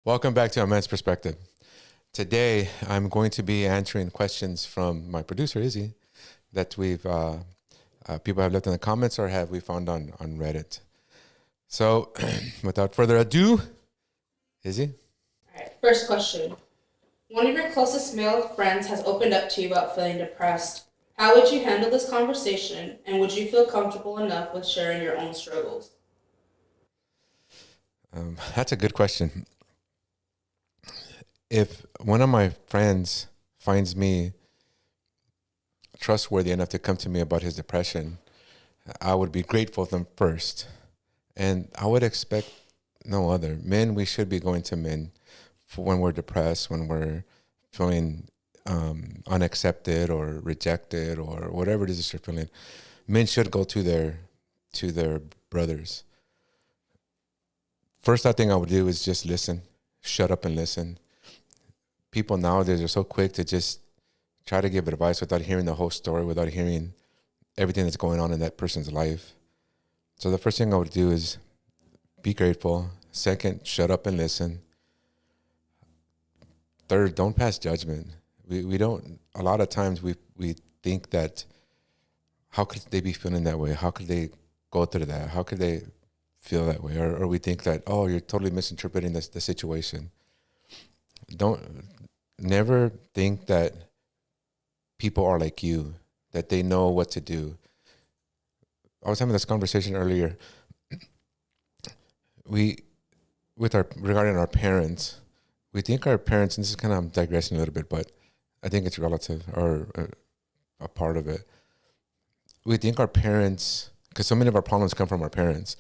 Welcome back to A Man's Perspective. Today, I'm going to be answering questions from my producer, Izzy, that people have left in the comments or have we found on Reddit. So, without further ado, Izzy? All right, first question. One of your closest male friends has opened up to you about feeling depressed. How would you handle this conversation, and would you feel comfortable enough with sharing your own struggles? That's a good question. If one of my friends finds me trustworthy enough to come to me about his depression, I would be grateful to them first. And I would expect no other. Men, we should be going to men for when we're depressed, when we're feeling unaccepted or rejected or whatever it is that you're feeling. Men should go to their brothers. First, I think I would do is just listen, shut up and listen. People nowadays are so quick to just try to give advice without hearing the whole story, without hearing everything that's going on in that person's life. So the first thing I would do is be grateful. Second, shut up and listen. Third, don't pass judgment. We don't, a lot of times we think that, how could they be feeling that way? How could they go through that? How could they feel that way? Or we think that, oh, you're totally misinterpreting the situation. Never think that people are like you, that they know what to do. I was having this conversation earlier. Regarding our parents, we think our parents, and this is kind of, I'm digressing a little bit, but I think it's relative or a part of it. We think our parents, because so many of our problems come from our parents.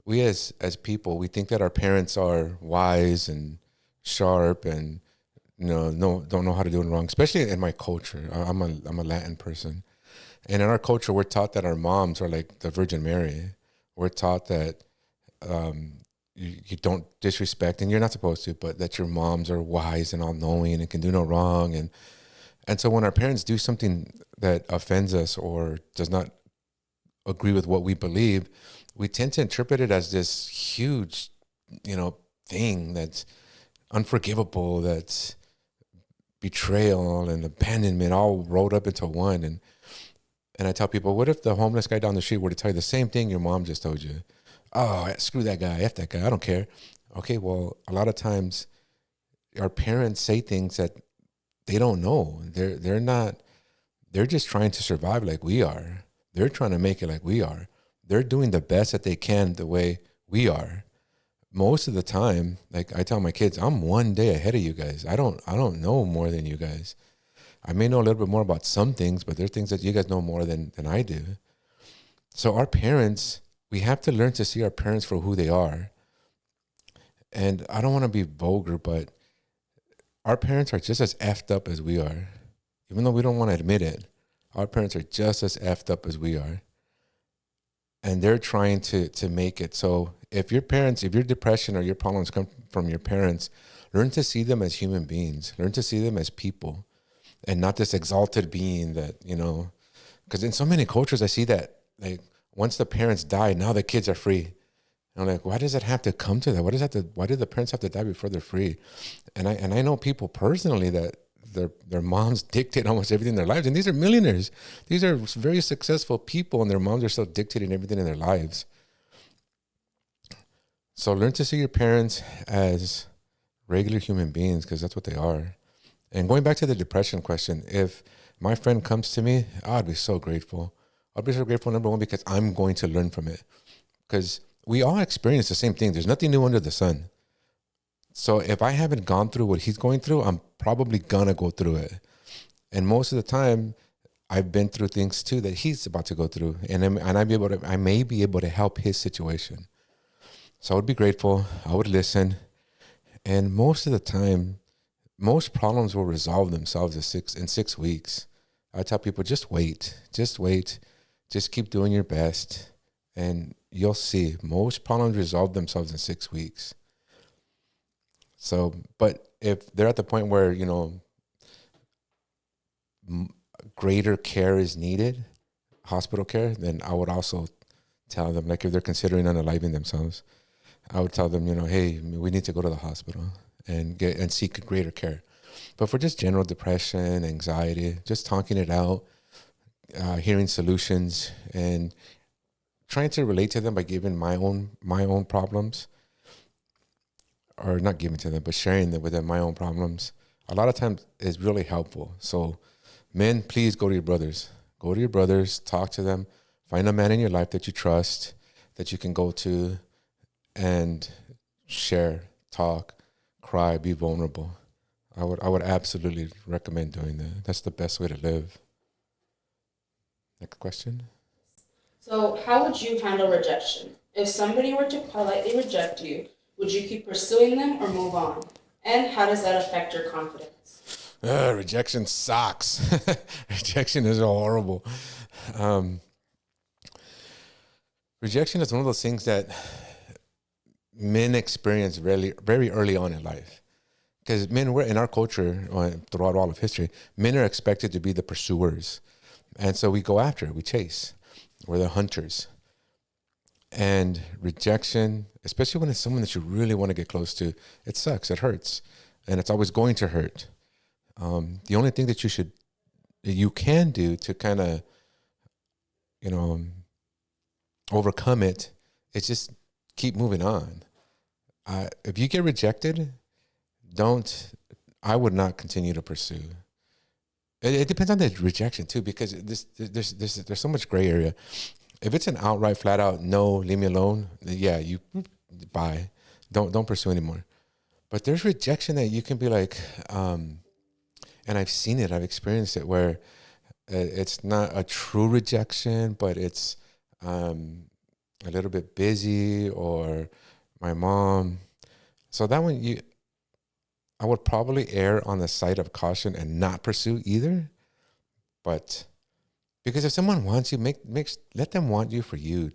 We as people, we think that our parents are wise and sharp and don't know how to do it wrong. Especially in my culture, I'm a Latin person, and in our culture, we're taught that our moms are like the Virgin Mary. We're taught that you don't disrespect, and you're not supposed to, but that your moms are wise and all knowing and can do no wrong, and so when our parents do something that offends us or does not agree with what we believe, we tend to interpret it as this huge, thing that's unforgivable, that's betrayal and abandonment all rolled up into one. And I tell people, what if the homeless guy down the street were to tell you the same thing your mom just told you? Oh, screw that guy, F that guy, I don't care. Okay, well, a lot of times our parents say things that they don't know. They're just trying to survive like we are. They're trying to make it like we are. They're doing the best that they can the way we are. Most of the time, like I tell my kids, I'm one day ahead of you guys. I don't know more than you guys. I may know a little bit more about some things, but there are things that you guys know more than I do. So our parents, we have to learn to see our parents for who they are. And I don't want to be vulgar, but our parents are just as effed up as we are. Even though we don't want to admit it, our parents are just as effed up as we are. And they're trying to make it. So if your depression or your problems come from your parents, learn to see them as human beings. Learn to see them as people and not this exalted being that, because in so many cultures I see that, like, once the parents die, now the kids are free. And I'm like, why does that have to come to that? Why do the parents have to die before they're free? And I know people personally that their moms dictate almost everything in their lives. And these are millionaires. These are very successful people, and their moms are still dictating everything in their lives. So learn to see your parents as regular human beings, because that's what they are. And going back to the depression question, if my friend comes to me, I'd be so grateful. I'd be so grateful, number one, because I'm going to learn from it. Because we all experience the same thing. There's nothing new under the sun. So if I haven't gone through what he's going through, I'm probably gonna go through it. And most of the time, I've been through things too that he's about to go through, and I may be able to help his situation. So I would be grateful. I would listen, and most of the time, most problems will resolve themselves in 6 weeks. I tell people, just wait, just keep doing your best, and you'll see most problems resolve themselves in 6 weeks. So, but if they're at the point where, greater care is needed, hospital care, then I would also tell them, like if they're considering unaliving themselves, I would tell them, hey, we need to go to the hospital. and seek greater care. But for just general depression, anxiety, just talking it out, hearing solutions, and trying to relate to them by giving my own problems, or not giving to them, but sharing them with them my own problems. A lot of times is really helpful. So, men, please go to your brothers. Go to your brothers, talk to them, find a man in your life that you trust, that you can go to, and share, talk, cry, be vulnerable. I would absolutely recommend doing that. That's the best way to live. Next question. So, how would you handle rejection? If somebody were to politely reject you, would you keep pursuing them or move on? And how does that affect your confidence? Rejection sucks. Rejection is horrible. Rejection is one of those things that men experience very early on in life. Because men, we're in our culture, throughout all of history, men are expected to be the pursuers. And so we go after it, we chase. We're the hunters. And rejection, especially when it's someone that you really want to get close to, it sucks, it hurts. And it's always going to hurt. The only thing that you can do to kind of, overcome it is just keep moving on. If you get rejected, I would not continue to pursue. It depends on the rejection too, because there's so much gray area. If it's an outright, flat out, no, leave me alone, yeah, you bye. Don't pursue anymore. But there's rejection that you can be like, and I've seen it, I've experienced it, where it's not a true rejection, but it's a little bit busy, or my mom. So that one, I would probably err on the side of caution and not pursue either. But because if someone wants you, let them want you for you.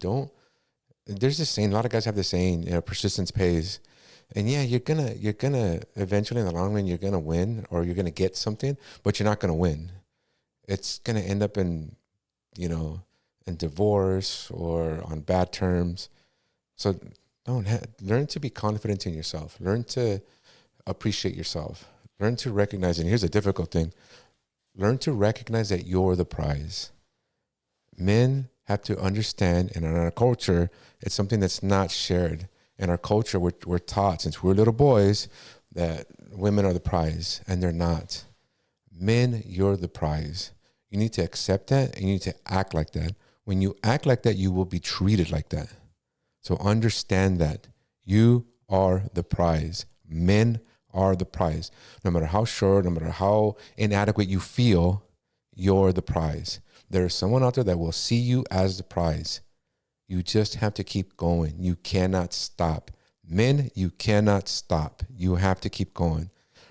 There's this saying, a lot of guys have this saying, persistence pays. And yeah, you're gonna eventually in the long run, you're gonna win, or you're gonna get something, but you're not gonna win. It's gonna end up in divorce or on bad terms. So learn to be confident in yourself. Learn to appreciate yourself. Learn to recognize, and here's a difficult thing, learn to recognize that you're the prize. Men have to understand, and in our culture, it's something that's not shared. In our culture, we're taught since we're little boys that women are the prize, and they're not. Men, you're the prize. You need to accept that, and you need to act like that. When you act like that, you will be treated like that. So understand that you are the prize. Men are the prize. No matter how short, no matter how inadequate you feel, you're the prize. There is someone out there that will see you as the prize. You just have to keep going. You cannot stop. Men, you cannot stop. You have to keep going.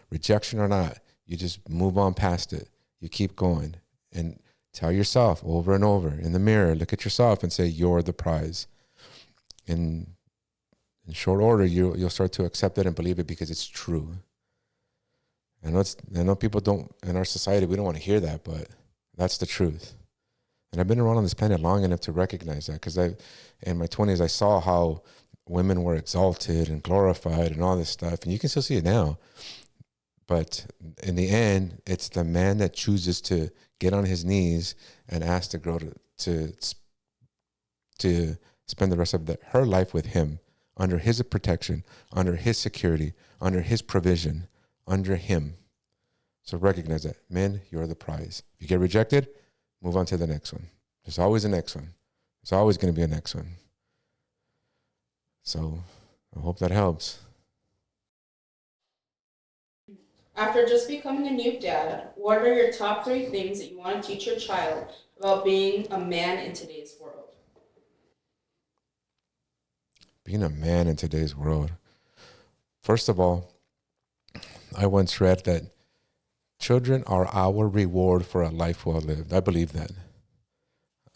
Rejection or not, you just move on past it. You keep going and tell yourself over and over in the mirror, look at yourself and say, you're the prize. In short order, you'll start to accept it and believe it because it's true. I know people don't, in our society, we don't want to hear that, but that's the truth. And I've been around on this planet long enough to recognize that, because in my 20s, I saw how women were exalted and glorified and all this stuff. And you can still see it now. But in the end, it's the man that chooses to get on his knees and ask the girl to spend the rest of her life with him, under his protection, under his security, under his provision, under him. So recognize that. Men, you're the prize. If you get rejected, move on to the next one. There's always a next one. There's always going to be a next one. So I hope that helps. After just becoming a new dad, what are your top 3 things that you want to teach your child about being a man in today's world? Being a man in today's world. First of all, I once read that children are our reward for a life well lived. I believe that.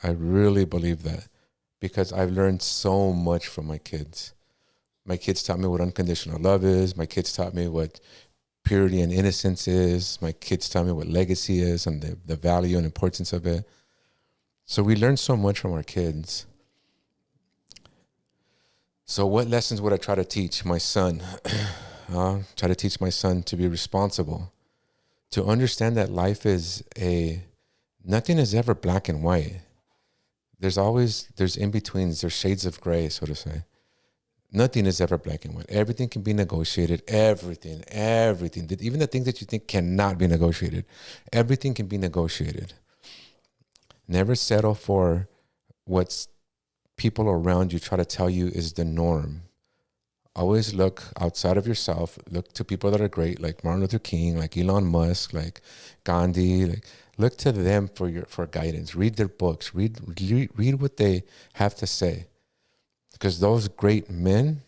I really believe that, because I've learned so much from my kids. My kids taught me what unconditional love is. My kids taught me what purity and innocence is. My kids taught me what legacy is and the value and importance of it. So we learn so much from our kids. So what lessons would I try to teach my son? Try to teach my son to be responsible, to understand that life is nothing is ever black and white. There's in-betweens, there's shades of gray, so to say. Nothing is ever black and white. Everything can be negotiated. Everything. Even the things that you think cannot be negotiated, everything can be negotiated. Never settle for what people around you try to tell you is the norm. Always look outside of yourself. Look to people that are great, like Martin Luther King, like Elon Musk, like Gandhi. Look to them for guidance. Read their books. Read what they have to say. Because those great men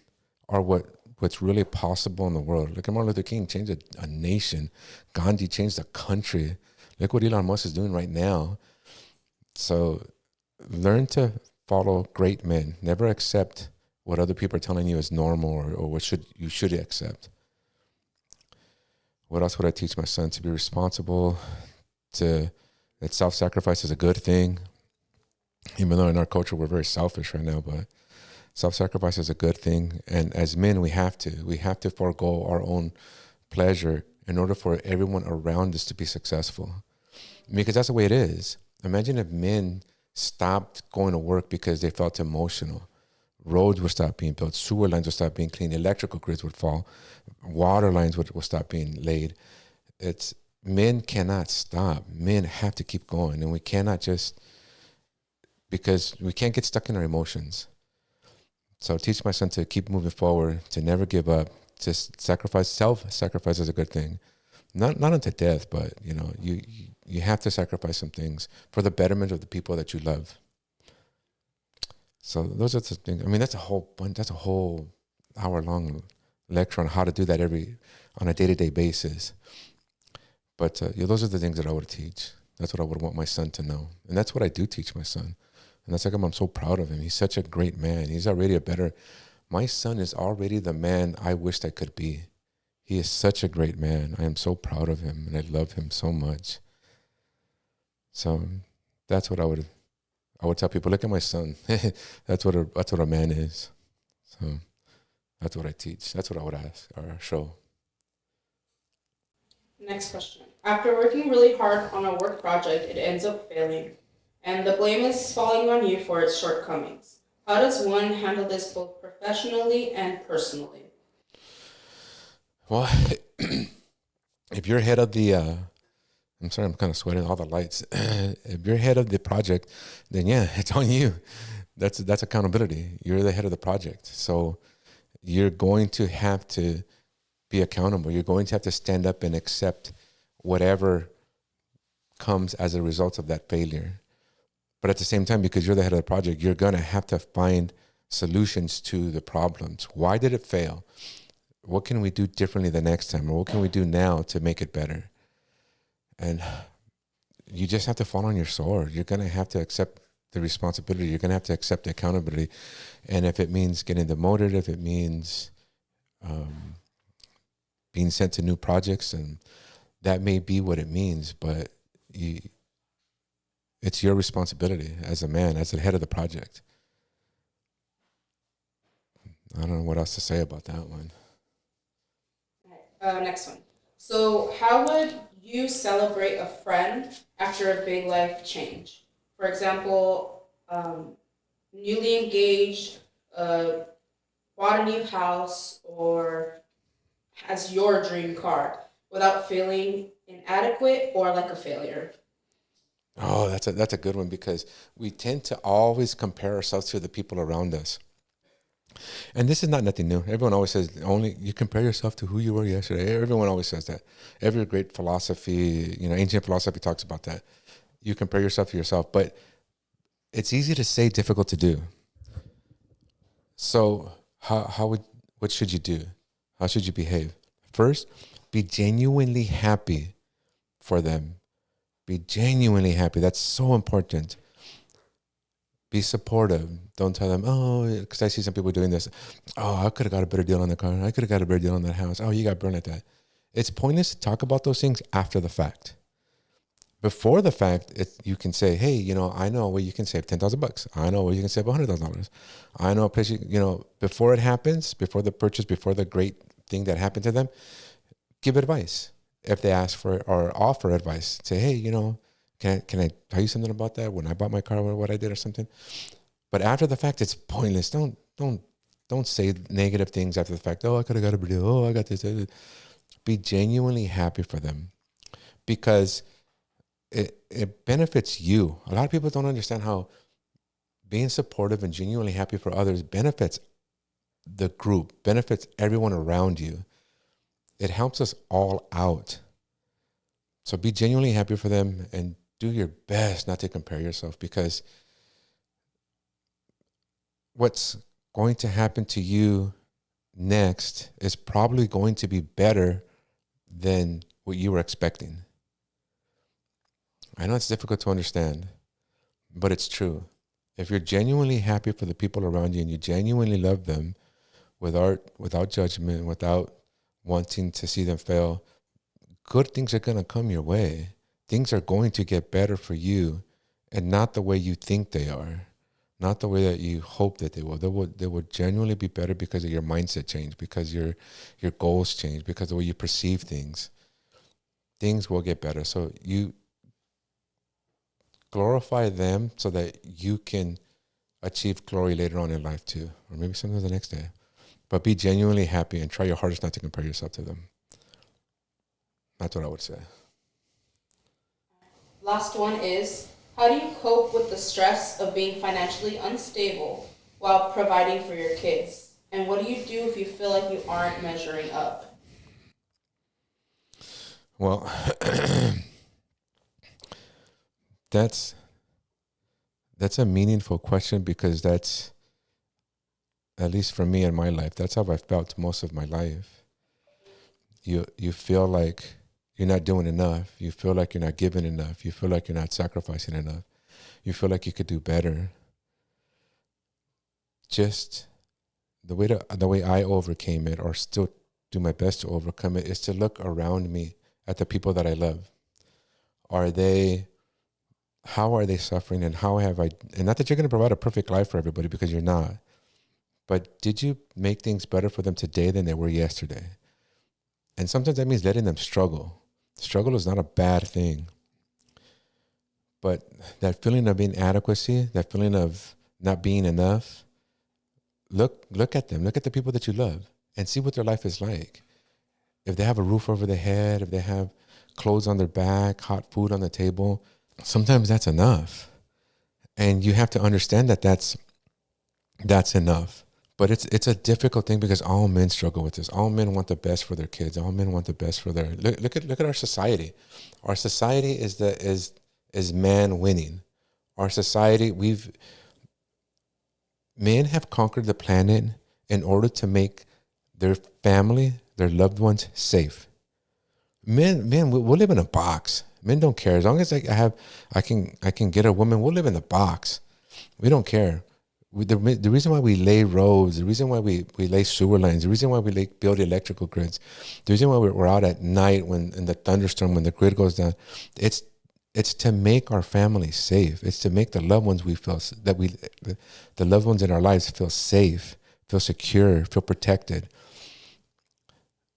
are what's really possible in the world. Look at Martin Luther King, changed a nation. Gandhi changed a country. Look what Elon Musk is doing right now. So learn to follow great men. Never accept what other people are telling you is normal or what you should accept. What else would I teach my son? To be responsible, that self-sacrifice is a good thing. Even though in our culture we're very selfish right now, but self-sacrifice is a good thing. And as men, we have to forego our own pleasure in order for everyone around us to be successful. Because that's the way it is. Imagine if men stopped going to work because they felt emotional. Roads would stop being built. Sewer lines would stop being cleaned. Electrical grids would fall. Water lines would stop being laid. Men cannot stop. Men have to keep going. And we cannot because we can't get stuck in our emotions. So teach my son to keep moving forward, to never give up, to self-sacrifice is a good thing. Not unto death, but you have to sacrifice some things for the betterment of the people that you love. So those are the things. I mean, that's a whole hour-long lecture on how to do that on a day-to-day basis. But those are the things that I would teach. That's what I would want my son to know, and that's what I do teach my son. And that's like I'm so proud of him. He's such a great man. He's already my son is already the man I wished I could be. He is such a great man. I am so proud of him, and I love him so much. So that's what I would tell people. Look at my son. That's what a man is. So that's what I teach. That's what I would ask or show. Next question. After working really hard on a work project, it ends up failing, and the blame is falling on you for its shortcomings. How does one handle this both professionally and personally? Well, if you're head of the, I'm sorry, I'm kind of sweating all the lights. If you're head of the project, then yeah, it's on you. That's accountability. You're the head of the project. So you're going to have to be accountable. You're going to have to stand up and accept whatever comes as a result of that failure. But at the same time, because you're the head of the project, you're going to have to find solutions to the problems. Why did it fail? What can we do differently the next time? Or what can we do now to make it better? And you just have to fall on your sword. You're going to have to accept the responsibility. You're going to have to accept the accountability. And if it means getting demoted, if it means being sent to new projects, and that may be what it means, but it's your responsibility as a man, as the head of the project. I don't know what else to say about that one. Next one. So how would you celebrate a friend after a big life change? For example, newly engaged, bought a new house, or has your dream car, without feeling inadequate or like a failure. Oh, that's a good one, because we tend to always compare ourselves to the people around us. And this is not nothing new. Everyone always says only you compare yourself to who you were yesterday. Everyone always says that. Every great philosophy, ancient philosophy talks about that. You compare yourself to yourself, but it's easy to say, difficult to do. So what should you do? How should you behave? First, be genuinely happy for them. Be genuinely happy. That's so important. Be supportive. Don't tell them, oh, because I see some people doing this. Oh, I could have got a better deal on the car. I could have got a better deal on that house. Oh, you got burned at that. It's pointless to talk about those things after the fact. Before the fact, you can say, hey, I know where you can save $10,000. I know where you can save $100,000. I know a place, before it happens, before the purchase, before the great thing that happened to them, give advice. If they ask for or offer advice, say, hey, can I tell you something about that when I bought my car or what I did or something? But after the fact, it's pointless. Don't say negative things after the fact. Oh, I could have got a video. Oh, I got this. Be genuinely happy for them, because it benefits you. A lot of people don't understand how being supportive and genuinely happy for others benefits the group, benefits everyone around you. It helps us all out. So be genuinely happy for them and do your best not to compare yourself, because what's going to happen to you next is probably going to be better than what you were expecting. I know it's difficult to understand, but it's true. If you're genuinely happy for the people around you and you genuinely love them without judgment, without wanting to see them fail, good things are going to come your way. Things are going to get better for you, and not the way you think they are, not the way that you hope that they will. They will genuinely be better because of your mindset change, because your goals change, because of the way you perceive things. Things will get better. So you glorify them so that you can achieve glory later on in life too, or maybe sometimes the next day. But be genuinely happy and try your hardest not to compare yourself to them. That's what I would say. Last one is, how do you cope with the stress of being financially unstable while providing for your kids? And what do you do if you feel like you aren't measuring up? Well, that's a meaningful question, because that's, at least for me in my life, that's how I felt most of my life. You feel like you're not doing enough. You feel like you're not giving enough. You feel like you're not sacrificing enough. You feel like you could do better. Just the way I overcame it, or still do my best to overcome it, is to look around me at the people that I love. How are they suffering, and how have I, and not that you're going to provide a perfect life for everybody, because you're not, but did you make things better for them today than they were yesterday? And sometimes that means letting them struggle. Struggle is not a bad thing. But that feeling of inadequacy, that feeling of not being enough, look at them. Look at the people that you love and see what their life is like. If they have a roof over their head, if they have clothes on their back, hot food on the table, sometimes that's enough. And you have to understand that that's enough. But it's a difficult thing, because all men struggle with this. All men want the best for their kids. All men want the best for their look at our society. Our society is man winning. Our society, men have conquered the planet in order to make their family, their loved ones, safe. Men, we'll live in a box. Men don't care. As long as I can get a woman, we'll live in the box. We don't care. The reason why we lay roads, the reason why we lay sewer lines, the reason why we build electrical grids, the reason why we're out at night in the thunderstorm, when the grid goes down, it's to make our family safe. It's to make the loved ones the loved ones in our lives feel safe, feel secure, feel protected.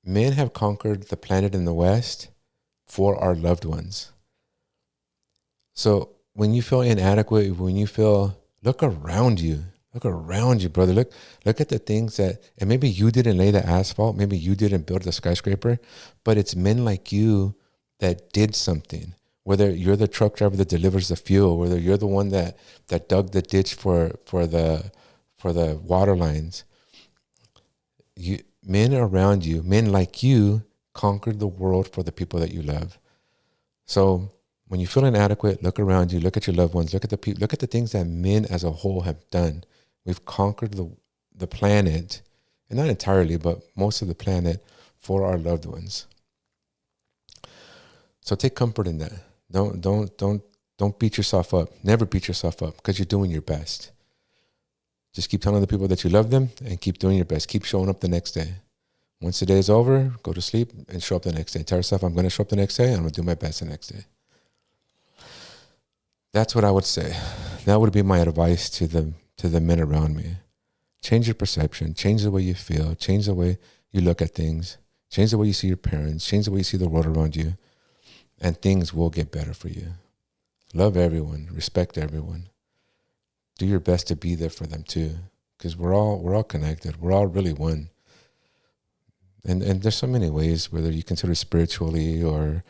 Men have conquered the planet in the West for our loved ones. So when you feel inadequate, look around you. Look around you, brother. Look at the things that, and maybe you didn't lay the asphalt, maybe you didn't build the skyscraper, but it's men like you that did something. Whether you're the truck driver that delivers the fuel, whether you're the one that dug the ditch for the water lines. Men around you, men like you, conquered the world for the people that you love. So when you feel inadequate, look around you, look at your loved ones, look at the things that men as a whole have done. We've conquered the planet, and not entirely, but most of the planet, for our loved ones. So take comfort in that. Don't beat yourself up. Never beat yourself up, because you're doing your best. Just keep telling the people that you love them, and keep doing your best. Keep showing up the next day. Once the day is over, go to sleep and show up the next day. Tell yourself, I'm going to show up the next day, and I'm going to do my best the next day. That's what I would say. That would be my advice to the men around me. Change your perception. Change the way you feel. Change the way you look at things. Change the way you see your parents. Change the way you see the world around you. And things will get better for you. Love everyone. Respect everyone. Do your best to be there for them too. Because we're all connected. We're all really one. And there's so many ways, whether you consider spiritually or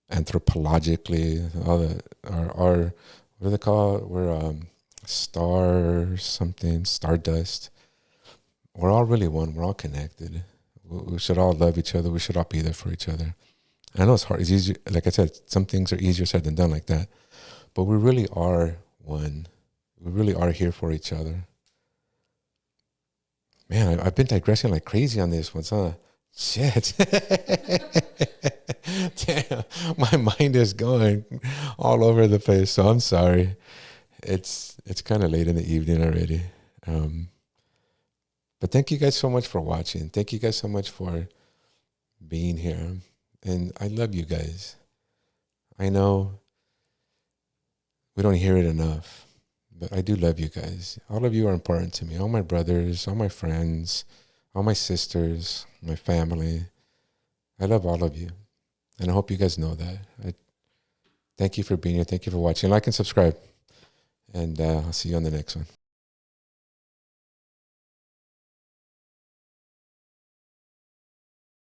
anthropologically, all the our what do they call it? We're stardust. We're all really one. We're all connected. We should all love each other. We should all be there for each other. I know it's hard. It's easy. Like I said, some things are easier said than done like that. But we really are one. We really are here for each other. Man, I've been digressing like crazy on this one, huh? Shit. Damn, my mind is going all over the place. So I'm sorry. It's kind of late in the evening already. But thank you guys so much for watching. Thank you guys so much for being here. And I love you guys. I know we don't hear it enough, but I do love you guys. All of you are important to me. All my brothers, all my friends, all my sisters, my family. I love all of you. And I hope you guys know that. Thank you for being here. Thank you for watching. Like and subscribe. And I'll see you on the next one.